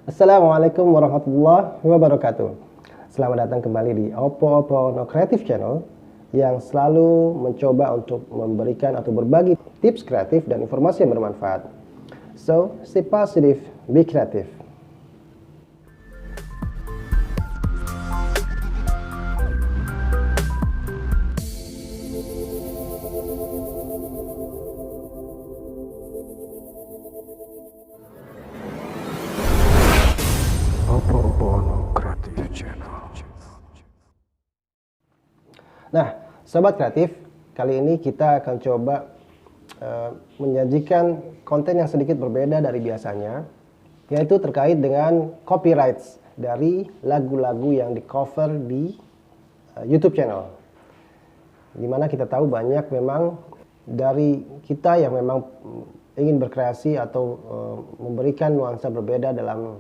Assalamualaikum warahmatullahi wabarakatuh. Selamat datang kembali di Opo No Creative Channel yang selalu mencoba untuk memberikan atau berbagi tips kreatif dan informasi yang bermanfaat. So, stay positive, be creative. Opo Creative Channel. Nah, sobat kreatif, kali ini kita akan coba menyajikan konten yang sedikit berbeda dari biasanya, yaitu terkait dengan copyrights dari lagu-lagu yang di cover di YouTube channel. Dimana kita tahu banyak memang dari kita yang memang ingin berkreasi atau memberikan nuansa berbeda dalam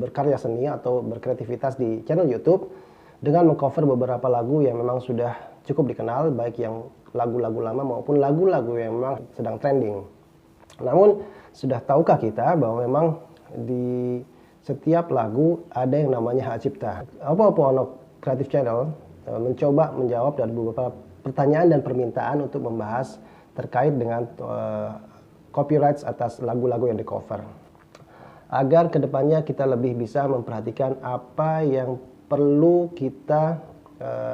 berkarya seni atau berkreativitas di channel YouTube dengan mengcover beberapa lagu yang memang sudah cukup dikenal, baik yang lagu-lagu lama maupun lagu-lagu yang memang sedang trending. Namun sudah tahukah kita bahwa memang di setiap lagu ada yang namanya hak cipta? Opo No Creative Channel mencoba menjawab dari beberapa pertanyaan dan permintaan untuk membahas terkait dengan copyrights atas lagu-lagu yang di cover, agar kedepannya kita lebih bisa memperhatikan apa yang perlu kita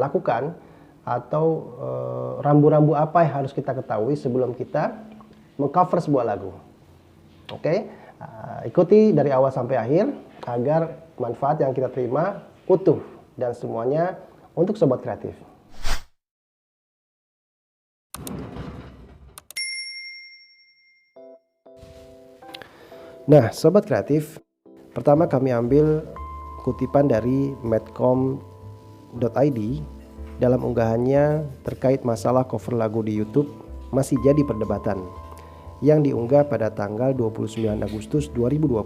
lakukan atau rambu-rambu apa yang harus kita ketahui sebelum kita mengcover sebuah lagu. Oke, ikuti dari awal sampai akhir agar manfaat yang kita terima utuh dan semuanya untuk sobat kreatif. Nah, sobat kreatif, pertama kami ambil kutipan dari medcom.id dalam unggahannya terkait masalah cover lagu di YouTube masih jadi perdebatan, yang diunggah pada tanggal 29 Agustus 2020.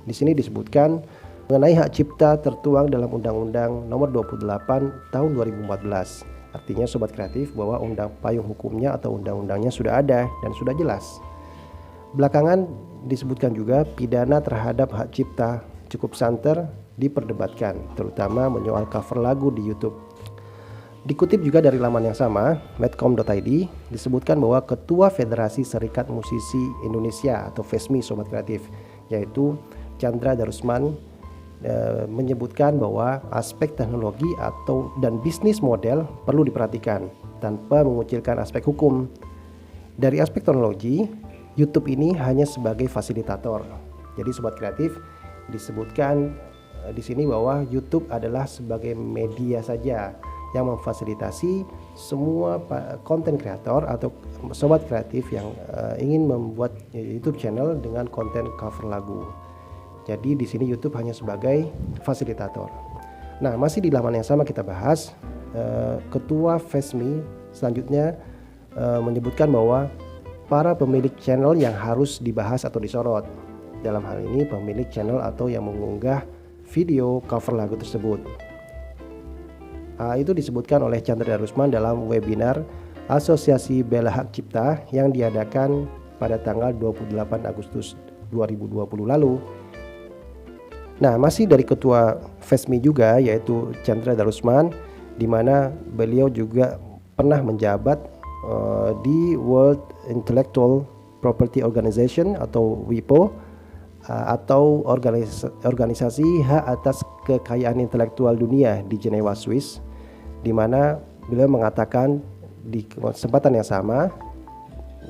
Di sini disebutkan mengenai hak cipta tertuang dalam Undang-Undang Nomor 28 Tahun 2014. Artinya sobat kreatif bahwa undang payung hukumnya atau undang-undangnya sudah ada dan sudah jelas. Belakangan disebutkan juga pidana terhadap hak cipta cukup santer diperdebatkan, terutama menyoal cover lagu di YouTube. Dikutip juga dari laman yang sama, medcom.id, disebutkan bahwa Ketua Federasi Serikat Musisi Indonesia atau FESMI sobat kreatif, yaitu Chandra Darusman, menyebutkan bahwa aspek teknologi atau dan bisnis model perlu diperhatikan tanpa mengucilkan aspek hukum. Dari aspek teknologi, YouTube ini hanya sebagai fasilitator. Jadi sobat kreatif, disebutkan di sini bahwa YouTube adalah sebagai media saja yang memfasilitasi semua konten kreator atau sobat kreatif yang ingin membuat YouTube channel dengan konten cover lagu. Jadi di sini YouTube hanya sebagai fasilitator. Nah, masih di laman yang sama kita bahas, Ketua FESMI selanjutnya menyebutkan bahwa para pemilik channel yang harus dibahas atau disorot. Dalam hal ini pemilik channel atau yang mengunggah video cover lagu tersebut. Itu disebutkan oleh Chandra Darusman dalam webinar Asosiasi Bela Hak Cipta yang diadakan pada tanggal 28 Agustus 2020 lalu. Nah, masih dari Ketua FESMI juga, yaitu Chandra Darusman, di mana beliau juga pernah menjabat di World Intellectual Property Organization atau WIPO, atau organisasi hak atas kekayaan intelektual dunia di Jenewa, Swiss, di mana beliau mengatakan di kesempatan yang sama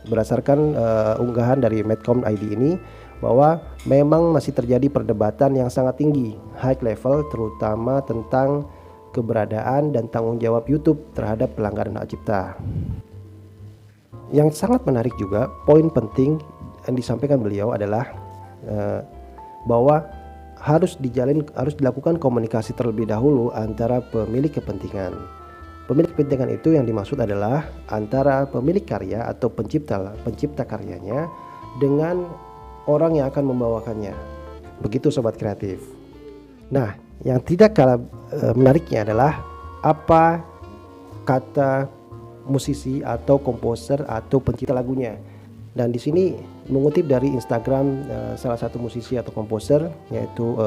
berdasarkan unggahan dari medcom.id ini bahwa memang masih terjadi perdebatan yang sangat tinggi, high level, terutama tentang keberadaan dan tanggung jawab YouTube terhadap pelanggaran hak cipta. Yang sangat menarik juga, poin penting yang disampaikan beliau adalah bahwa harus dilakukan komunikasi terlebih dahulu antara pemilik kepentingan. Pemilik kepentingan itu yang dimaksud adalah antara pemilik karya atau pencipta karyanya dengan orang yang akan membawakannya. Begitu sobat kreatif. Nah, yang tidak kalah menariknya adalah apa kata musisi atau komposer atau pencipta lagunya. Dan di sini mengutip dari Instagram salah satu musisi atau komposer, yaitu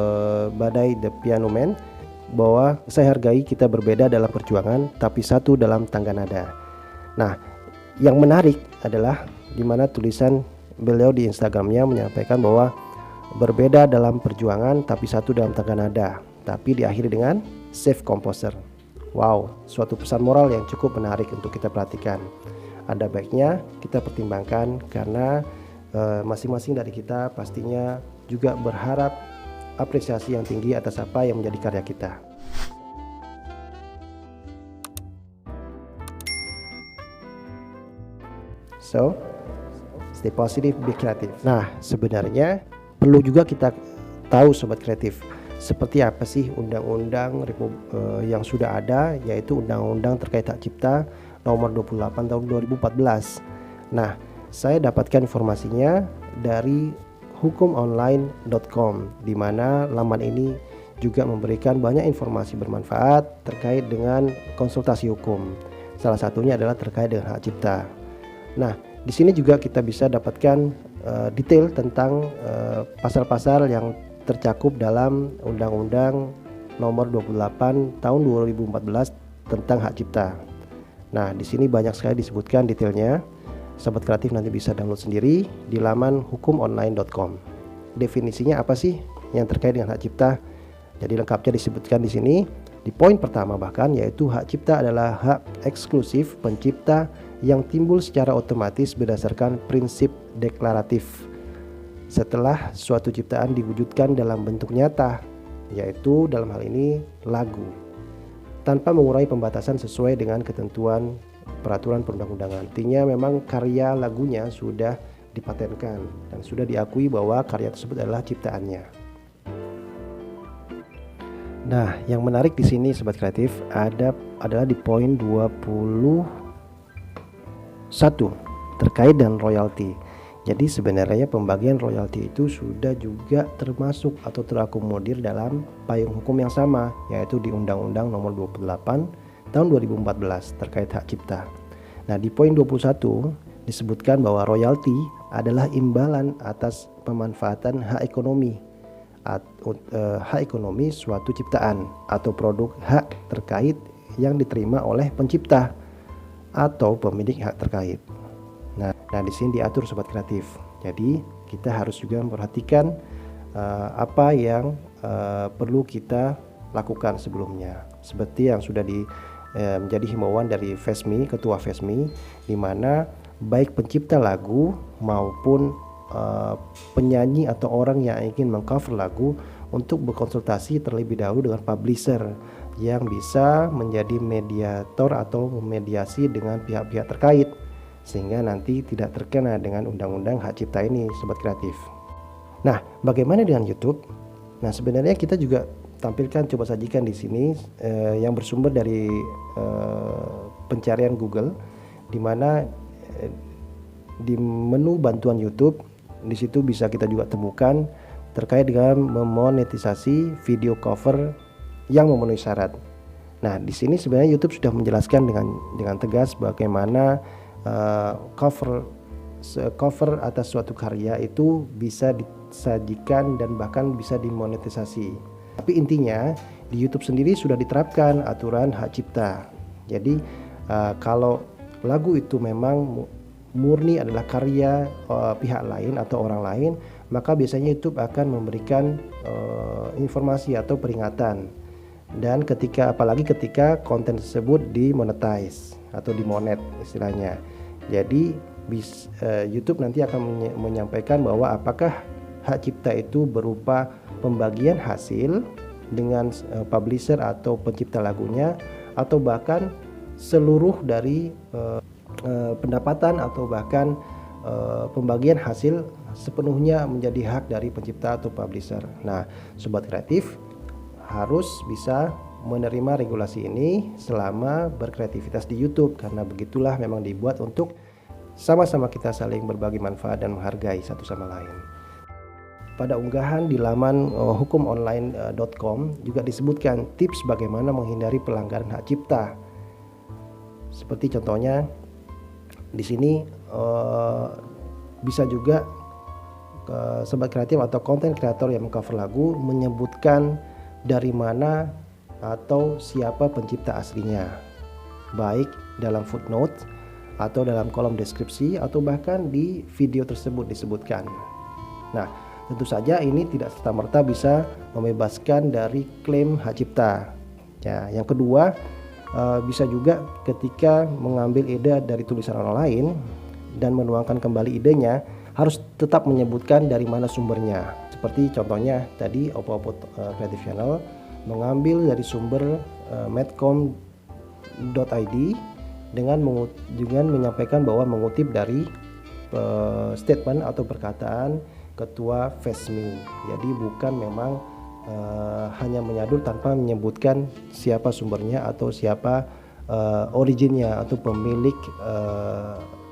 Badai The Piano Man, bahwa saya hargai kita berbeda dalam perjuangan tapi satu dalam tangga nada. Nah, yang menarik adalah di mana tulisan beliau di Instagramnya menyampaikan bahwa berbeda dalam perjuangan tapi satu dalam tangga nada, tapi diakhiri dengan save composer. Wow, suatu pesan moral yang cukup menarik untuk kita perhatikan. Ada baiknya kita pertimbangkan karena masing-masing dari kita pastinya juga berharap apresiasi yang tinggi atas apa yang menjadi karya kita. So, stay positive, be creative. Nah, sebenarnya perlu juga kita tahu sobat kreatif, seperti apa sih undang-undang yang sudah ada, yaitu undang-undang terkait hak cipta nomor 28 tahun 2014. Nah, saya dapatkan informasinya dari hukumonline.com, di mana laman ini juga memberikan banyak informasi bermanfaat terkait dengan konsultasi hukum. Salah satunya adalah terkait dengan hak cipta. Nah, di sini juga kita bisa dapatkan detail tentang pasal-pasal yang tercakup dalam Undang-Undang nomor 28 tahun 2014 tentang hak cipta. Nah, di sini banyak sekali disebutkan detailnya. Sobat kreatif nanti bisa download sendiri di laman hukumonline.com. Definisinya apa sih yang terkait dengan hak cipta? Jadi lengkapnya disebutkan di sini. Di poin pertama bahkan, yaitu hak cipta adalah hak eksklusif pencipta yang timbul secara otomatis berdasarkan prinsip deklaratif setelah suatu ciptaan diwujudkan dalam bentuk nyata, yaitu dalam hal ini lagu, tanpa mengurangi pembatasan sesuai dengan ketentuan peraturan perundang-undangan. Artinya memang karya lagunya sudah dipatenkan dan sudah diakui bahwa karya tersebut adalah ciptaannya. Nah, yang menarik di sini sobat kreatif adalah di poin 21 terkait dengan royalti. Jadi sebenarnya pembagian royalti itu sudah juga termasuk atau terakomodir dalam payung hukum yang sama, yaitu di Undang-Undang nomor 28 tahun 2014 terkait hak cipta. Nah, di poin 21 disebutkan bahwa royalti adalah imbalan atas pemanfaatan hak ekonomi suatu ciptaan atau produk hak terkait yang diterima oleh pencipta atau pemilik hak terkait. Nah, di sini diatur sobat kreatif. Jadi kita harus juga memperhatikan apa yang perlu kita lakukan sebelumnya. Seperti yang sudah menjadi himbauan dari FESMI, ketua FESMI, di mana baik pencipta lagu maupun penyanyi atau orang yang ingin mengcover lagu untuk berkonsultasi terlebih dahulu dengan publisher yang bisa menjadi mediator atau memediasi dengan pihak-pihak terkait, sehingga nanti tidak terkena dengan undang-undang hak cipta ini sobat kreatif. Nah, bagaimana dengan YouTube? Nah, sebenarnya kita juga tampilkan, coba sajikan di sini yang bersumber dari pencarian Google, di mana di menu bantuan YouTube di situ bisa kita juga temukan terkait dengan memonetisasi video cover yang memenuhi syarat. Nah, di sini sebenarnya YouTube sudah menjelaskan dengan tegas bagaimana cover atas suatu karya itu bisa disajikan dan bahkan bisa dimonetisasi. Tapi intinya di YouTube sendiri sudah diterapkan aturan hak cipta. Jadi kalau lagu itu memang murni adalah karya pihak lain atau orang lain, maka biasanya YouTube akan memberikan informasi atau peringatan. Dan apalagi ketika konten tersebut dimonetize atau dimonet istilahnya. Jadi YouTube nanti akan menyampaikan bahwa apakah hak cipta itu berupa pembagian hasil dengan publisher atau pencipta lagunya, atau bahkan seluruh dari pendapatan atau bahkan pembagian hasil sepenuhnya menjadi hak dari pencipta atau publisher. Nah, sobat kreatif harus bisa menerima regulasi ini selama berkreativitas di YouTube, karena begitulah memang dibuat untuk sama-sama kita saling berbagi manfaat dan menghargai satu sama lain. Pada unggahan di laman hukumonline.com juga disebutkan tips bagaimana menghindari pelanggaran hak cipta. Seperti contohnya di sini bisa juga sobat kreatif atau konten kreator yang mengcover lagu menyebutkan dari mana atau siapa pencipta aslinya, baik dalam footnote atau dalam kolom deskripsi atau bahkan di video tersebut disebutkan. Nah, tentu saja ini tidak serta-merta bisa membebaskan dari klaim hak cipta. Ya, yang kedua, bisa juga ketika mengambil ide dari tulisan orang lain dan menuangkan kembali idenya, harus tetap menyebutkan dari mana sumbernya. Seperti contohnya tadi Opo-Opo Creative Channel mengambil dari sumber medcom.id dengan menyampaikan bahwa mengutip dari statement atau perkataan ketua FESMI. Jadi bukan memang hanya menyadur tanpa menyebutkan siapa sumbernya atau siapa originnya atau pemilik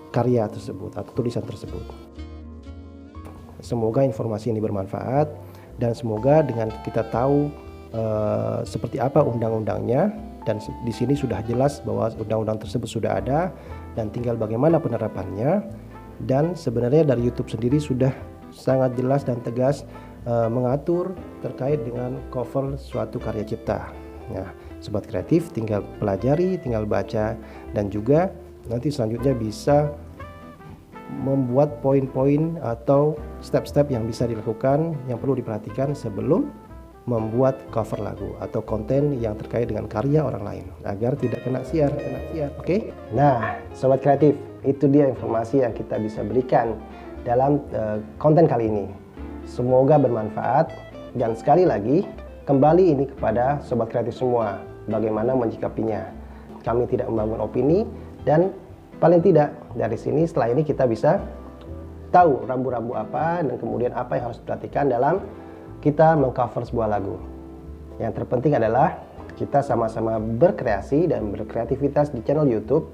karya tersebut atau tulisan tersebut. Semoga informasi ini bermanfaat dan semoga dengan kita tahu seperti apa undang-undangnya, dan di sini sudah jelas bahwa undang-undang tersebut sudah ada dan tinggal bagaimana penerapannya. Dan sebenarnya dari YouTube sendiri sudah sangat jelas dan tegas mengatur terkait dengan cover suatu karya cipta. Nah, sobat kreatif tinggal pelajari, tinggal baca, dan juga nanti selanjutnya bisa membuat poin-poin atau step-step yang bisa dilakukan, yang perlu diperhatikan sebelum membuat cover lagu atau konten yang terkait dengan karya orang lain agar tidak kena siar. Oke? Nah, sobat kreatif, itu dia informasi yang kita bisa berikan dalam konten kali ini. Semoga bermanfaat, dan sekali lagi kembali ini kepada sobat kreatif semua, bagaimana menyikapinya. Kami tidak membangun opini, dan paling tidak dari sini setelah ini kita bisa tahu rambu-rambu apa dan kemudian apa yang harus diperhatikan dalam kita mengcover sebuah lagu. Yang terpenting adalah kita sama-sama berkreasi dan berkreativitas di channel YouTube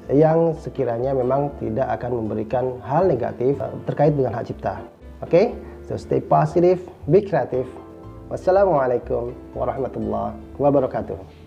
yang sekiranya memang tidak akan memberikan hal negatif terkait dengan hak cipta. Oke? So stay positive, be creative. Wassalamualaikum warahmatullahi wabarakatuh.